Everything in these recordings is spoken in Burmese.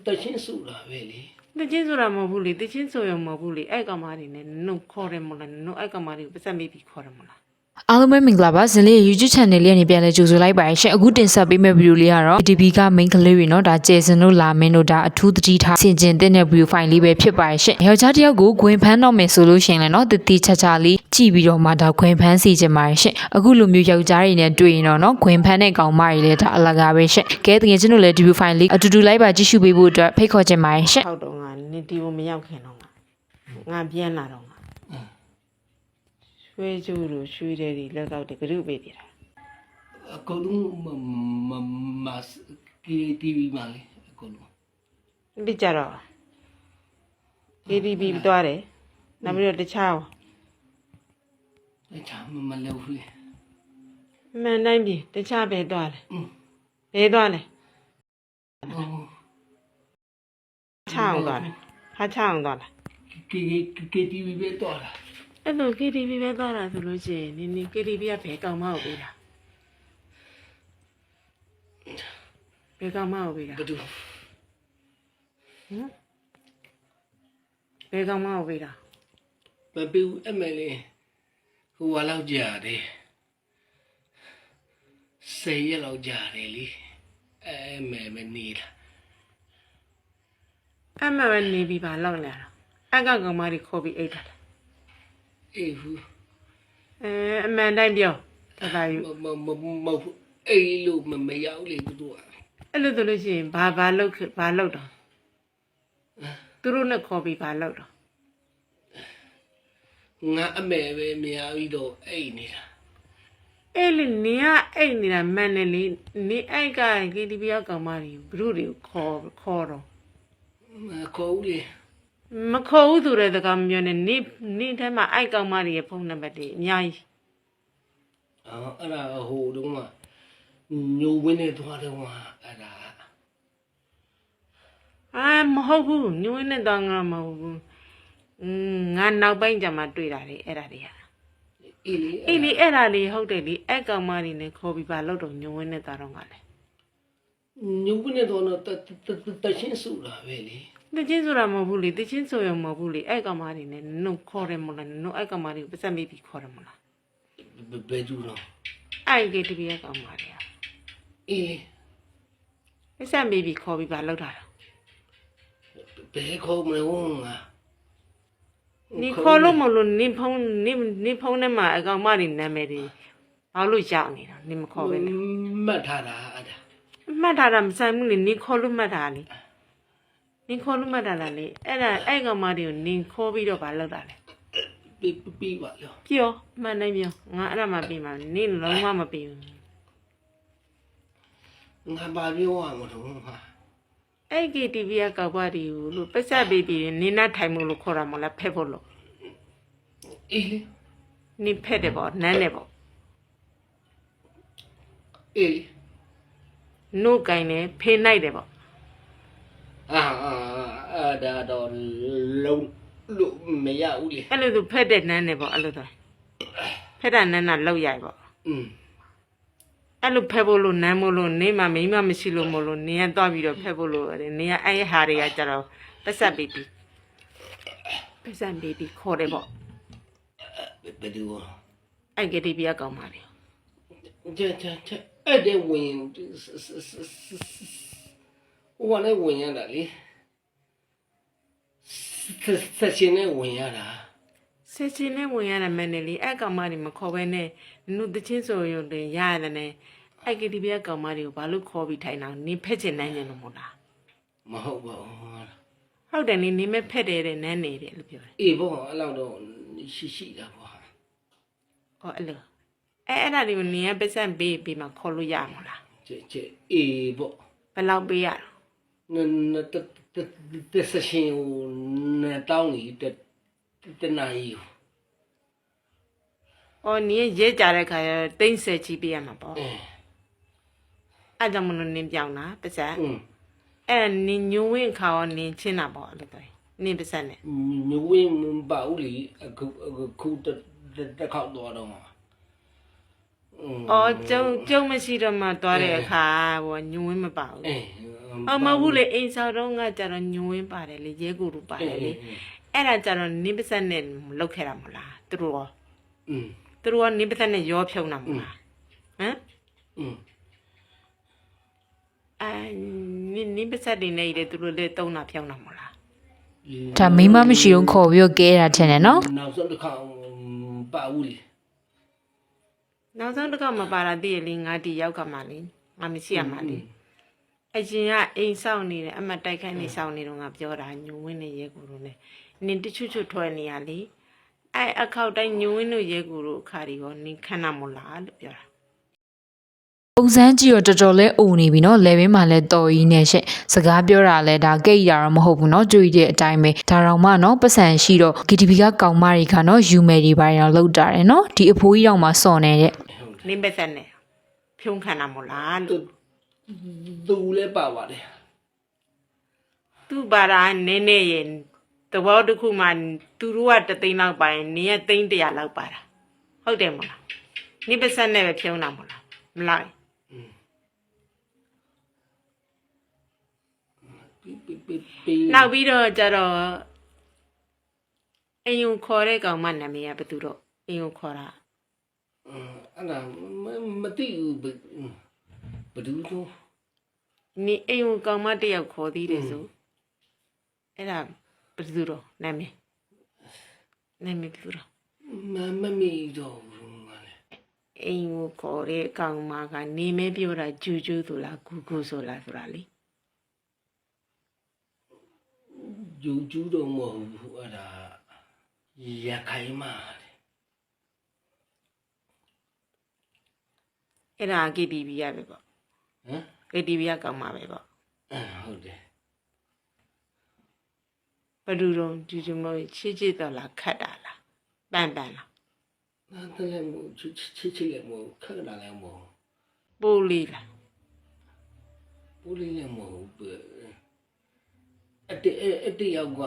တချင်းဆိုတာပဲလေ တချင်းဆိုတာမဟုတ်ဘူးလေတချင်းဆိုရုံမဟုတ်ဘူးလေအဲ့ကောင်မတွေနဲ့နုံခေါ်တယ်မလားနုံအဲ့ကောင်မတွေကိုပတ်သက်မိပြီးခေါ်တယ်မလား အားလုံးပဲမင်္ဂလာပါဇင်လေး YouTube channel လေးကနေပြန်လဲကြိုဆိုလိုက်ပါရရှင်အခုတင်ဆက်ပေးမယ့်ဗီဒီယိုလေးကတော့ DB က main ကလေးတွေเนาะဒါကျေစင်တို့လာမင်းတို့ဒါအထူးသတိထားဆင်ကျင်တဲ့ view file လေးပဲဖြစ်ပါရရှင်ယောက်ျားတစ်ယောက်ကိုဂွင်ဖန်းတော့မယ်ဆိုလို့ရှိရင်လည်းเนาะတတိချာချာလေးကြည့်ပြီးတော့မှဒါဂွင်ဖန်းစီချင်ပါရရှင်အခုလိုမျိုးယောက်ျားတွေနဲ့တွေ့ရင်တော့เนาะဂွင်ဖန်းတဲ့ကောင်မတွေလည်းဒါအလကားပဲရှင်ကဲတကယ်ချင်းတို့လည်း DB file လေးအတူတူလိုက်ပါကြည့်ရှုပေးဖို့အတွက်ဖိတ်ခေါ်ချင်ပါရရှင် ထောက်တော့ငါနေတီကိုမရောက်ခင်တော့ငါပြန်လာတော့ငါရွှေကျူးလို့ရွှေတဲ့ဒီလက်ကောက်တကရုပေးပြတာ အကုန်လုံးမတီဗီမှာလေအကုန်လုံး ဒီကြတော့ KTV သွားတယ်နောက်ပြီးတော့တခြား တခြားမလုပ်ဘူးလေ မှန်တိုင်းပြီတခြားပဲသွားတယ်ဘယ်သွားလဲချောင်းသွားတယ်ဟာချောင်းသွားလား KTV ပဲတော့တာ အဲ့လို KTV ပဲသွားတာဆိုလို့ရှိရင်နင် KTV ကဘယ်ကောင်မဟုတ်ပေးတာဘယ်ကောင်မဟုတ်ပေးတာ ဘယ်သူ ဘယ်ကောင်မဟုတ်ပေးတာ မပေးဘူးအမေလေးဟိုဟာလောက်ကြာတယ်10 ရက်လောက်ကြာတယ်လေအမေမနေလား အမှန်ပဲနေပြီးပါလောက်နေတာအကကောင်မတွေခေါ်ပြီးအိတ်တာ အေးဘူး အမှန်တိုင်းပြောဒါယူ မအေးလို့မရောက်လေသူတို့ အဲ့လိုဆိုလို့ရှိရင်ဘာလောက်တော့သူတို့နဲ့ခေါ်ပြီးဘာလောက်တော့ ငါအမေပဲမရပြီးတော့အိတ်နေတာ အဲ့လေနင်ကအိတ်နေတာမှန်တယ်လေနင်အိုက်က KTV ကကောင်မတွေဘုရုတွေကိုခေါ်တော့ မခေါ်ဘူးလေ မခေါ်ဘူးဆိုတဲ့စကားမပြောနဲ့နင်ထဲမှာအိုက်ကောင်မတွေရဲ့ဖုန်းနံပါတ်တွေအများကြီး အဲ့ဒါဟိုတုန်းကညိုဝင်းနေသွားတော့အဲ့ဒါ မဟုတ်ဘူးညွှန်းနဲ့တော့ငါမဟုတ်ဘူးငါနောက်ပိုင်းကျမှတွေ့တာလေအဲ့ဒါတွေက အေးလေ အေးလေအဲ့ဒါလေးဟုတ်တယ်လေအဲ့ကောင်မတွေနဲ့ခေါ်ပြီးပါလို့တော့ညွှန်းနဲ့တော့ငါလေ ညိုဝင်းနေတော့တချင်းဆိုတာပဲလေ တချင်းဆိုတာမဟုတ်ဘူးလေတချင်းဆိုရုံမဟုတ်ဘူးလေအဲ့ကောင်မတွေနဲ့နုံခေါ်တယ်မလားနုံအဲ့ကောင်မတွေကိုပတ်သက်မိပြီးခေါ်တယ်မလား ဘယ်သူတော့ အဲ့ KTV ကကောင်မတွေက အေးလေ ပတ်သက်မိပြီးခေါ်ပြီးပါလောက်တာ ဘယ်ခေါ်မလို့ငါ နင်ခေါ်လို့မလို့နင်ဖုန်းထဲမှာအကောင်မတွေနာမည်တွေဘာလို့ရောက်နေတာနင်မခေါ်ပဲနဲ့ မှတ်ထားတာအဲ့ဒါ မှတ်ထားတာမဆိုင်ဘူးလေနင်ခေါ်လို့မှတ်တာလေနင်ခေါ်လို့မှတ်တာလားလေအဲ့ဒါအဲ့ကောင်မတွေကိုနင်ခေါ်ပြီးတော့ဘာလုပ်တာလဲ ပြီးပါရော ပြောမှန်နိုင်ပြောငါအဲ့ဒါမှပြီးမှာနင်လုံးဝမပြီးဘူး ငါဘာပြောရမလို့ဟာ အဲ့ KTV ကကောက်ပါတီကိုလို့ပိတ်ဆက်ပြီးပြီးနင်နဲ့ထိုင်မှုလို့ခေါ်တာမလားဖက်ဖို့လို့ အေးလေ နင်ဖက်တယ်ပေါ့နန်းတယ်ပေါ့ အေးလေ နို့ကင်တယ်ဖေးနိုင်တယ်ပေါ့ အဲ့ဒါတော့လုံးလို့မရဘူးလေ အဲ့လိုဆိုဖက်တဲ့နန်းတယ်ပေါ့အဲ့လိုဆိုဖက်တာနန်းတာလောက်ရိုက်ပေါ့ အဲ့လိုဖက်ဖို့လို့နမ်းမို့လို့နေမှာမိမမရှိလို့မို့လို့နေရတော့ပြီးတော့ဖက်ဖို့လို့နေရအဲ့ဟာတွေကကြတော့ပတ်ဆက်ပြီးခေါ်တယ်ပေါ့ ဘယ်သူ အဲ့ KTV ကကောင်းပါလေ ချက်အဲ့တဲ့ဝင်ဟိုလည်းဝင်ရတာလေဆက်ရှင်နဲ့ဝင်ရတာ ဆက်ချင်းနဲ့ဝင်ရတာမှန်တယ်လေအဲ့ကောင်မတွေမခေါ်ဘဲနဲ့နုတချင်းဆိုရုံတင်ရရတယ်နဲ့အဲ့ KTV ကကောင်မတွေကိုဘာလို့ခေါ်ပြီးထိုင်တာနင်းဖက်ချင်နိုင်ကြလို့မို့လား မဟုတ်ပါဘူး ဟုတ်တယ်နင်းမဲ့ဖက်တယ်တဲ့နန်းနေတယ်လို့ပြောတယ် အေးဘောအဲ့လောက်တော့ရှိတာပေါ့ ဟောအဲ့လိုအဲ့ဒါတွေကိုနင်းကပတ်ဆက်ပေးပြီးမှခေါ်လို့ရမှာလား ချက်အေးဘော ဘယ်လောက်ပေးရတော့ တဆက်ရှင်နဲ့တောင်းနေတနာကြီး အော်နင်းရဲကြတဲ့ခါကျတိမ့်ဆယ်ချီပေးရမှာပေါ့အဲ့ကြောင့်မလို့နင်းပြောင်းတာပတ်ဆက်အဲ့နင်းညွှန်းဝင်ခါရောနင်းချင်းတာပေါ့အဲ့လိုပဲနင်းပတ်ဆက်နဲ့ ညဝင်းမပါဘူးလေအခုတစ်ခေါက်တော့ အော်ကျုံမရှိတော့မှသွားတဲ့အခါဟိုညွှန်းဝင်းမပါဘူးအော်မဟုတ်ဘူးလေအိမ်ဆောက်တော့ငါကြတော့ညွှန်းဝင်းပါတယ်လေရဲကူလူပါတယ်လေအဲ့ဒါကြတော့နင်းပစက်နဲ့လောက်ခဲ့တာမလားသူတို့ရောသူတို့ကနင်းပစက်နဲ့ရောဖြုံတာမလားဟမ်နင်းပစက်တွေနဲ့ရည်သူတို့လည်းတုံးတာဖြုံတာမလား ဒါမိမမရှိတော့ခေါ်ပြီးတော့ကဲတာထင်တယ်နော် နောက်ဆုံးတစ်ခါပါဦးလေ နောက်ဆုံးတစ်ခါမပါတာတည်းရလေငါဒီရောက်ကမှလေငါမရှိရမှလေအရင်ကအိမ်ဆောင်နေတယ်အမတိုက်ခိုင်းနေဆောင်နေတော့ငါပြောတာညုံဝင်းနဲ့ရဲကူတို့နဲ့နင်တချွတ်ထွက်နေရလေအဲ့အခောက်တိုင်းညုံဝင်းတို့ရဲကူတို့အခါဒီရောနင်ခဏမလားလို့ပြောတာ ပုံစံကြည့်တော့တော်တော်လေးအုံနေပြီနော်လေဘင်းမှာလည်းတော်ကြီးနေရှင့်စကားပြောတာလည်းဒါကိတ်ရတော့မဟုတ်ဘူးနော်ကြွေတဲ့အတိုင်းပဲဒါတော့မှနော်ပတ်စံရှိတော့ KTV ကကောင်မတွေကနော်ယူမယ်တွေပါတော့လောက်တာတယ်နော်ဒီအဖိုးကြီးတော့မှစော်နေတဲ့ နင်းပစက်နဲ့ဖြုံးခံတာမလားလို့ သူလည်းပါပါတယ် သူ့ဘာသာနင်းနေရင်တဘောတစ်ခုမှသူတို့ကတသိန်းလောက်ပါရင်နင်းကသိန်း100လောက်ပါတာဟုတ်တယ်မလားနင်းပစက်နဲ့ပဲဖြုံးတာမလားမလား နောက်ပြီးတော့ကျတော့အယုံခေါ်တဲ့ကောင်မနာမည်ကဘယ်သူတော့အယုံခေါ်တာ အဲ့ဒါမသိဘူးဘယ်သူတော့ နေအယုံကောင်မတယောက်ခေါ်သေးတယ်ဆိုအဲ့ဒါဘယ်သူတော့နာမည်ဘယ်သူတော့ မမီတော့ဘူးငါလေ အယုံခေါ်တဲ့ကောင်မကနေမဲပြောတာဂျူဂျူဆိုလားဂူဂူဆိုလားဆိုတာလေ ယူကျူးတော့မဟုတ်ဘူးအဲ့ဒါရခိုင်မာတယ် အဲ့ဒါ KTV ရပဲပေါ့ ဟမ် KTV ရကောင်မပဲပေါ့ ဟုတ်တယ် ဘယ်သူတော့ဂျူဂျူမလို့ချစ်ချစ်တော့လားခတ်တာလားပန်လား နားတယ်လည်းမချစ်လည်းမခက်တာလည်းမဟုတ် ပိုးလေးလား ပူလေးလည်းမဟုတ်အတယောက်က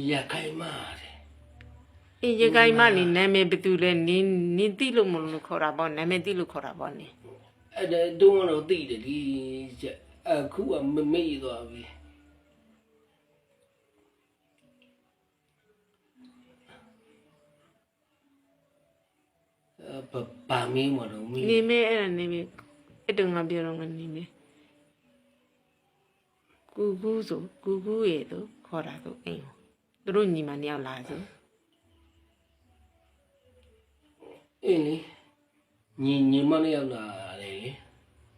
ရခိုင်မာတယ် အေးရခိုင်မနေနာမည်ဘယ်သူလဲနင်းသိလို့မလို့ခေါ်တာပေါ့နာမည်သိလို့ခေါ်တာပေါ့နင်း အဲ့ဒါတုံးတော့သိတယ်ဒီအခုကမမေ့သွားပြီပါမင်းမတော့မင်း နေမဲအဲ့ဒါနေမဲအဲ့တုန်းကပြောတော့ကနေမဲကူကူဆိုကူကူရဲ့သူခေါ်တာသူအိမ်သူတို့ညီမနှစ်ယောက်လာဆို အေးလေညီမလေးရောက်လာလေ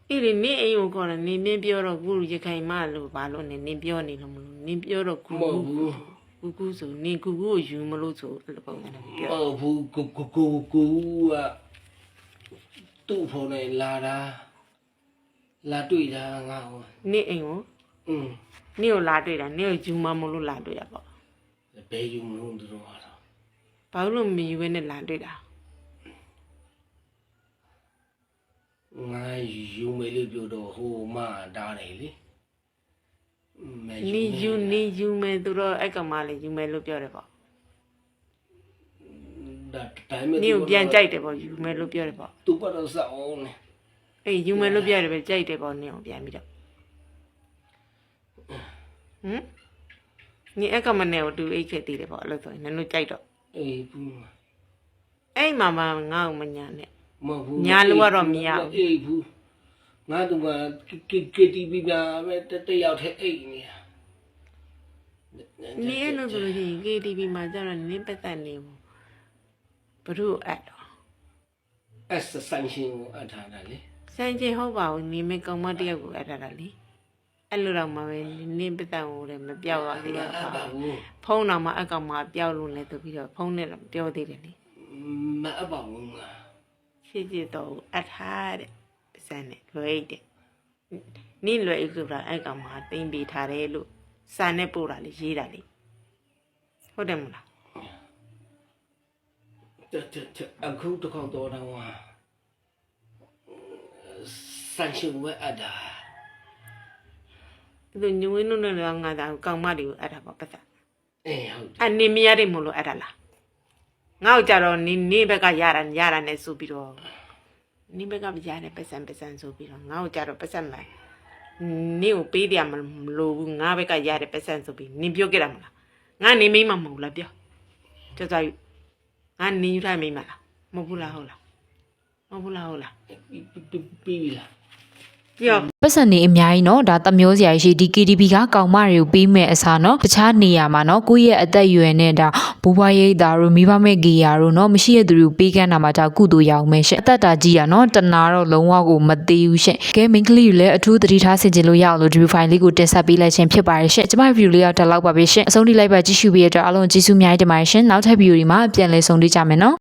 အေးလေနင်းအိမ်ကိုခေါ်တာနင်းမင်းပြောတော့ကူရခိုင်မလို့ဘာလို့နင်းပြောနေလို့မလို့နင်းပြောတော့ကူ မဟုတ်ဘူး ကူကူဆိုနင်းကူကူကိုယူမလို့ဆိုအဲ့လိုပုံစံနဲ့ပြော မဟုတ်ဘူးကိုကသူ့ဖုန်းနဲ့လာတွေ့တာငါ့ကို နင်းအိမ်ကို อืม နင်းကိုလာတွေ့တာနင်းကိုယူမမလို့လာတွေ့တာပေါ့ ဘယ်ယူမလို့သူတို့ကတော့ ဘာလို့မယူဘဲနဲ့လာတွေ့တာ ငါယူမယ်လို့ပြောတော့ဟိုမှတားတယ်လေ နင်းယူမယ်သူတော့အဲ့ကောင်မလေးယူမယ်လို့ပြောတယ်ပေါ့ ဒါတိုင်းမဲ့ နင်းကိုပြန်ကြိုက်တယ်ပေါ့ယူမယ်လို့ပြောတယ်ပေါ့ သူကတော့စောင်းနေ အေးယူမယ်လို့ပြောတယ်ပဲကြိုက်တယ်ပေါ့နင်းကိုပြန်ပြီးတော့ဟမ်နင်းအဲ့ကောင်မနဲ့ကိုတူအိတ်ခဲ့သေးတယ်ပေါ့အဲ့လိုဆိုရင်နင်တို့ကြိုက်တော့ အေးဘူး အဲ့မှာငါ့ကိုမညာနဲ့ မဟုတ်ဘူး ညာလို့ကတော့မရဘူး အေးဘူးငါတို့က KTV ပြပဲတယောက်ထဲအိတ်နေတာ နင်းအဲ့လိုဆိုလို့ရှိရင် KTV မှာကျတော့နင်းပတ်သက်နေဘူးဘုရုအပ်တော့ ဆိုင်ရှင်ကိုအထားတာလေ ဆိုင်ချင်းဟုတ်ပါဘူးနင်းမကောင်မတယောက်ကိုအပ်ထားတာလေအဲ့လိုတော့မှပဲနင်းပတ်သက်ကိုလည်းမပြောက်ရသေး မ ဘူး အပ်ပါဘူး ဖုန်းတော့မှအကောင်မပြောက်လို့လဲသူပြီးတော့ဖုန်းနဲ့တော့ပြောသေးတယ်လေ မအပ်ပါဘူးငါ ချစ်ချစ်တော့အပ်ထားတဲ့ပစံနဲ့လွယ်တဲ့နင်းလွယ်ဥက္ကရာအကောင်မတင်ပေးထားတယ်လို့စာနဲ့ပို့တာလေရေးတာလေဟုတ်တယ်မလား အခုတစ်ခေါက်တော့ဆိုင်ရှင်ဝဲအပ်တာ သူညဝင်းတို့နဲ့လည်းငါသားကောင်မတွေကိုအပ်တာပေါ့ပတ်သက် အေးဟုတ်တယ် အနေမရတဲ့မလို့အပ်တာလား ငါ့ကိုကြတော့နေဘက်ကရတာနဲ့ဆိုပြီးတော့နေဘက်ကမရတယ်ပတ်စံဆိုပြီးတော့ငါ့ကိုကြတော့ပတ်စံမယ်နေကိုပေးတယ်မလို့ဘူးငါဘက်ကရတယ်ပတ်စံဆိုပြီးနင်ပြောခဲ့တာမလားငါနေမိမမဟုတ်လားပြောကြွကြယူငါနေယူထားမိမလားမဟုတ်ဘူးလားဟုတ်လားပြီးပြီလား ပြော ပတ်စံနေအများကြီးเนาะဒါတမျိုးစရာရှိဒီ KTV ကကောင်မတွေကိုပေးမဲ့အစားเนาะတခြားနေရာမှာเนาะကိုယ့်ရဲ့အသက်အရွယ်နဲ့ဒါဘူဘွားရိတ်တာတို့မိဘမဲ့ဂီယာတို့เนาะမရှိရသူတွေကိုပေးကမ်းတာမှာဒါကုသိုလ်ရအောင်မဲ့ရှင့်အသက်တာကြီးတာเนาะတနာတော့လုံးဝကိုမသေးဘူးရှင့်ကဲမိန်းကလေးတွေလည်းအထူးသတိထားဆင်ခြင်လို့ရအောင်လို့ဒီ file လေးကိုတင်ဆက်ပေးလိုက်ခြင်းဖြစ်ပါတယ်ရှင့်ကျွန်မ view လေးတော့ဒါလောက်ပါပဲရှင့်အဆုံးထိလိုက်ပါကြည့်ရှုပေးရတဲ့အတွက်အားလုံးကျေးဇူးအများကြီးတင်ပါတယ်ရှင်နောက်ထပ် view ဒီမှာပြန်လည်ဆုံတွေ့ကြမယ်เนาะ